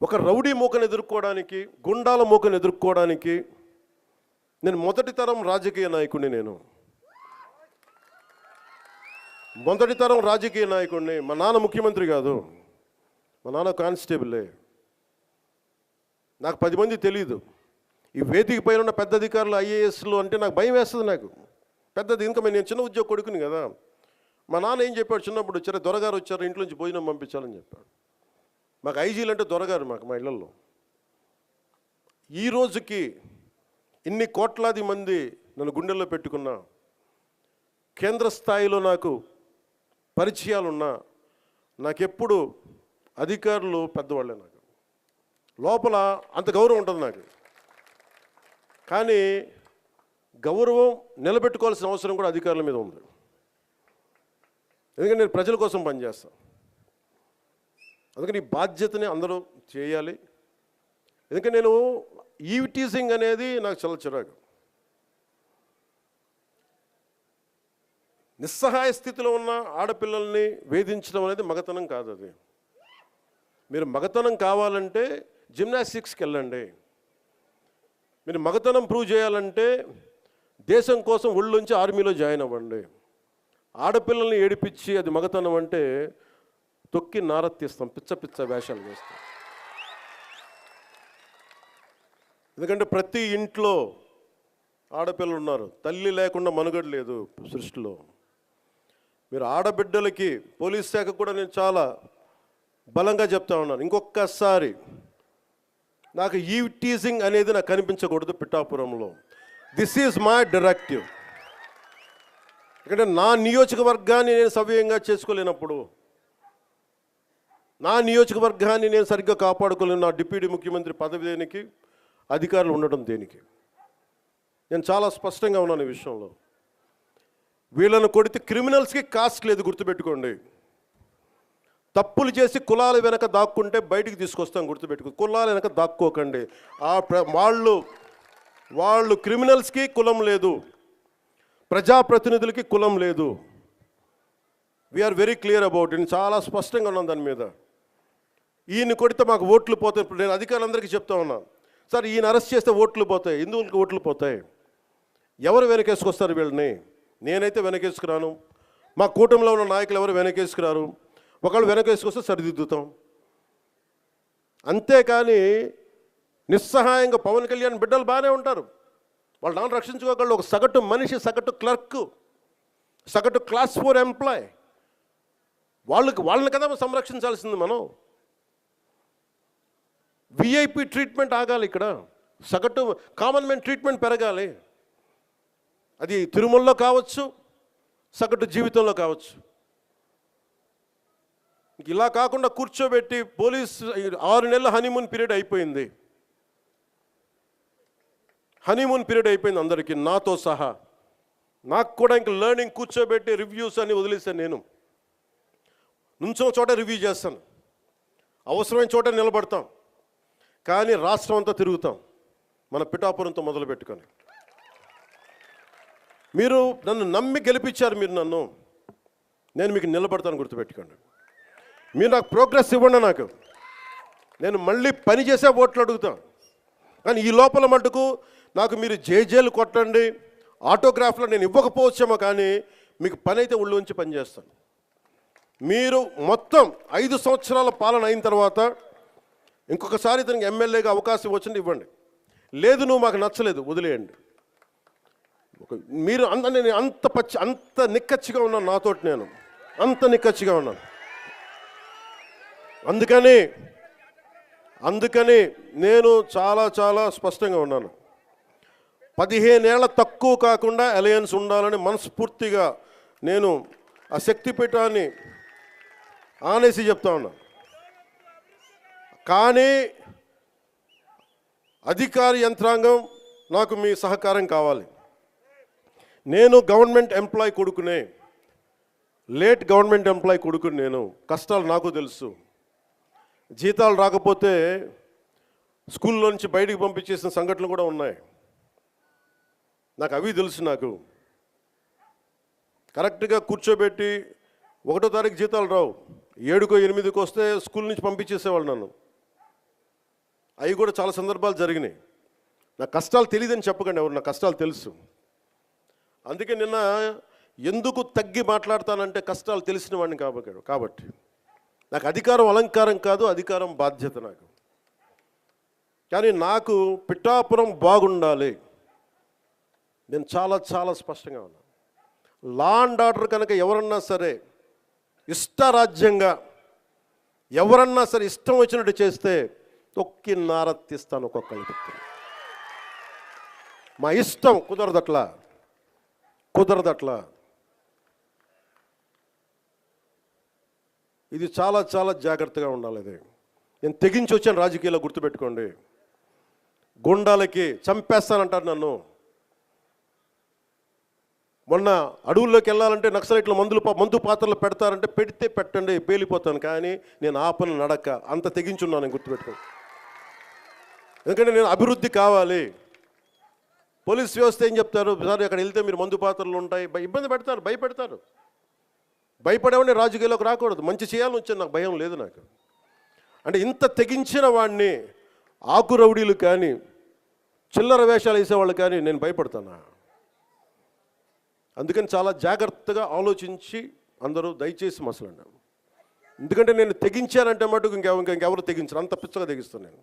ఒక రౌడీ మూకను ఎదుర్కోవడానికి, గుండాల మూకను ఎదుర్కోవడానికి నేను మొదటి తరం రాజకీయ నాయకుడిని. మొదటి తరం రాజకీయ నాయకుడిని. మా నాన్న ముఖ్యమంత్రి కాదు, మా నాన్న కానిస్టేబులే. నాకు 10 మంది తెలియదు. ఈ వేదిక పైన ఉన్న పెద్ద అధికారులు, ఐఏఎస్లు అంటే నాకు భయం వేస్తుంది. నాకు పెద్దది, ఇంకా నేను చిన్న ఉద్యోగ కొడుకుని కదా. మా నాన్న ఏం చెప్పాడు, చిన్నప్పుడు వచ్చారు, దొరగారు వచ్చారు, ఇంట్లో నుంచి భోజనం పంపించాలని చెప్పాడు. మాకు ఐజీలు అంటే దొరగారు మాకు, మా ఇళ్లలో. ఈ రోజుకి ఇన్ని కోట్లాది మంది నన్ను గుండెల్లో పెట్టుకున్నా, కేంద్ర స్థాయిలో నాకు పరిచయాలున్నా, నాకెప్పుడు అధికారులు పెద్దవాళ్ళే. నాకు లోపల అంత గౌరవం ఉంటుంది నాకు. కానీ గౌరవం నిలబెట్టుకోవాల్సిన అవసరం కూడా అధికారుల మీద ఉంది. ఎందుకంటే నేను ప్రజల కోసం పనిచేస్తాను. అందుకని ఈ బాధ్యతని అందరూ చేయాలి. ఎందుకంటే నేను ఈవిటీజింగ్ అనేది నాకు చాలా చిరాకు. నిస్సహాయ స్థితిలో ఉన్న ఆడపిల్లల్ని వేధించడం అనేది మగతనం కాదు. అది మీరు మగతనం కావాలంటే జిమ్నాస్టిక్స్కి వెళ్ళండి. మీరు మగతనం ప్రూవ్ చేయాలంటే దేశం కోసం ఒళ్ళొంచి ఆర్మీలో జాయిన్ అవ్వండి. ఆడపిల్లల్ని ఏడిపించి అది మగతనం అంటే తొక్కి నారత్తిస్తాం, పిచ్చ పిచ్చ వేషాలు వేస్తాం. ఎందుకంటే ప్రతి ఇంట్లో ఆడపిల్లలు ఉన్నారు. తల్లి లేకుండా మనుగడ లేదు సృష్టిలో. మీరు ఆడబిడ్డలకి, పోలీస్ శాఖ కూడా నేను చాలా బలంగా చెప్తా ఉన్నాను, ఇంకొకసారి నాకు ఈవ్ టీజింగ్ అనేది నాకు కనిపించకూడదు పిఠాపురంలో. This is my directive. ఎందుకంటే నా నియోజకవర్గాన్ని నేను సవ్యంగా చేసుకోలేనప్పుడు, నా నియోజకవర్గాన్ని నేను సరిగ్గా కాపాడుకోలేను, నా డిప్యూటీ ముఖ్యమంత్రి పదవి దేనికి, అధికారులు ఉండడం దేనికి? నేను చాలా స్పష్టంగా ఉన్నాను ఈ విషయంలో. వీళ్ళను కొడితే క్రిమినల్స్కి కాస్ట్ లేదు, గుర్తుపెట్టుకోండి. తప్పులు చేసి కులాల వెనక దాక్కుంటే బయటికి తీసుకొస్తాం, గుర్తుపెట్టుకో. కులాల వెనక దాక్కోకండి. వాళ్ళు క్రిమినల్స్కి కులం లేదు, ప్రజాప్రతినిధులకి కులం లేదు. We're very clear about it. చాలా స్పష్టంగా ఉన్నాను దాని మీద. ఈయన కొడితే మాకు ఓట్లు పోతాయి. ఇప్పుడు నేను అధికారులందరికీ చెప్తా ఉన్నాను, సార్ ఈయన అరెస్ట్ చేస్తే ఓట్లు పోతాయి. ఎందుకు ఓట్లు పోతాయి? ఎవరు వెనకేసుకొస్తారు వీళ్ళని? నేనైతే వెనకేసుకురాను. మా కూటమిలో ఉన్న నాయకులు ఎవరు వెనకేసుకురారు. ఒకళ్ళు వెనకేసుకొస్తే సరిదిద్దుతాం. అంతేకాని నిస్సహాయంగా పవన్ కళ్యాణ్ బిడ్డలు బాగానే ఉంటారు, వాళ్ళు నాన్న రక్షించుకోగలరు. ఒక సగటు మనిషి, సగటు క్లర్క్, సగటు క్లాస్ 4 ఎంప్లాయ్, వాళ్ళని కదా సంరక్షించాల్సింది మనం. విఐపి ట్రీట్మెంట్ ఆగాలి ఇక్కడ, సగటు కామన్ మ్యాన్ ట్రీట్మెంట్ పెరగాలి. అది తిరుమలలో కావచ్చు, సగటు జీవితంలో కావచ్చు. ఇలా కాకుండా కూర్చోబెట్టి పోలీస్ 6 నెలల హనీమూన్ పీరియడ్ అయిపోయింది. హనీమూన్ పీరియడ్ అయిపోయింది అందరికీ, నాతో సహా. నాకు కూడా ఇంక లెర్నింగ్, కూర్చోబెట్టి రివ్యూస్ అని వదిలేసాను. నేను నుంచో చోట రివ్యూ చేస్తాను, అవసరమైన చోట నిలబడతాం. కానీ రాష్ట్రం అంతా తిరుగుతాం, మన పిఠాపురంతో మొదలు పెట్టుకొని. మీరు నన్ను నమ్మి గెలిపించారు, మీరు నన్ను, నేను మీకు నిలబడతాను, గుర్తుపెట్టుకోండి. మీరు నాకు ప్రోగ్రెస్ ఇవ్వండి, నేను మళ్ళీ పని చేసే ఓట్లు అడుగుతాను. కానీ ఈ లోపల మటుకు నాకు మీరు జేజేలు కొట్టండి, ఆటోగ్రాఫ్లో నేను ఇవ్వకపోవచ్చేమో, కానీ మీకు పని అయితే ఒళ్ళు ఉంచి పని చేస్తాను. మీరు మొత్తం 5 సంవత్సరాల పాలన అయిన తర్వాత ఇంకొకసారి ఇతనికి ఎమ్మెల్యేగా అవకాశం వచ్చింది ఇవ్వండి. లేదు నువ్వు మాకు నచ్చలేదు వదిలేయండి. మీరు నేను అంత నిక్కచ్చిగా ఉన్నాను, నాతోటి నేను అంత నిక్కచ్చిగా ఉన్నాను. అందుకని నేను చాలా చాలా స్పష్టంగా ఉన్నాను. 15 ఏళ్ల తక్కువ కాకుండా అలయన్స్ ఉండాలని మనస్ఫూర్తిగా నేను ఆ శక్తిపీఠాన్ని ఆనేసి చెప్తా ఉన్నాను. కానీ అధికార యంత్రాంగం నాకు మీ సహకారం కావాలి. నేను గవర్నమెంట్ ఎంప్లాయ్ కొడుకునే, లేట్ గవర్నమెంట్ ఎంప్లాయ్ కొడుకుని. నేను కష్టాలు నాకు తెలుసు. జీతాలు రాకపోతే స్కూల్లో నుంచి బయటికి పంపించేసిన సంఘటనలు కూడా ఉన్నాయి. నాకు అవి తెలుసు. నాకు కరెక్ట్గా కూర్చోబెట్టి 1వ తారీఖు జీతాలు రావు, 7కో 8కో వస్తే స్కూల్ నుంచి పంపించేసేవాళ్ళు నన్ను. అవి కూడా చాలా సందర్భాలు జరిగినాయి. నా కష్టాలు తెలియదని చెప్పకండి ఎవరు, నా కష్టాలు తెలుసు. అందుకే నిన్న ఎందుకు తగ్గి మాట్లాడతానంటే కష్టాలు తెలిసిన వాడిని కాబట్టి నాకు అధికారం అలంకారం కాదు, అధికారం బాధ్యత నాకు. కానీ నాకు పిఠాపురం బాగుండాలి, నేను చాలా చాలా స్పష్టంగా ఉన్నాను. లా అండ్ ఆర్డర్ కనుక ఎవరన్నా సరే ఇష్టారాజ్యంగా ఎవరన్నా సరే ఇష్టం వచ్చినట్టు చేస్తే తొక్కి నారత్తిస్తాను ఒక్కొక్కరికి. మా ఇష్టం కుదరదట్లా. ఇది చాలా చాలా జాగ్రత్తగా ఉండాలి. ఇది నేను తెగించి వచ్చాను రాజకీయాల్లో, గుర్తుపెట్టుకోండి. గుండాలకి చంపేస్తానంటారు నన్ను. మొన్న అడవుల్లోకి వెళ్ళాలంటే నక్సలైట్లు మందు పాత్రలు పెడతారంటే పెడితే పెట్టండి, పేలిపోతాను, కానీ నేను ఆపను నడక. అంత తెగించున్నాను, నేను గుర్తుపెట్టుకోండి. ఎందుకంటే నేను అభివృద్ధి కావాలి. పోలీస్ వ్యవస్థ ఏం చెప్తారు, సార్ అక్కడ వెళ్తే మీరు మందు పాత్రలు ఉంటాయి, ఇబ్బంది పెడతారు, భయపెడతారు. భయపడేవాడిని రాజకీయాల్లోకి రాకూడదు. మంచి చేయాలని వచ్చాను, నాకు భయం లేదు నాకు. అంటే ఇంత తెగించిన వాడిని ఆకు రౌడీలు కానీ చిల్లర వేషాలు వేసేవాళ్ళు కానీ నేను భయపడతానా? అందుకని చాలా జాగ్రత్తగా ఆలోచించి అందరూ దయచేసి మసలండి. ఎందుకంటే నేను తెగించానంటే మటుకు ఇంకెవరు తెగించరు, అంత పిచ్చగా తెగిస్తాను నేను.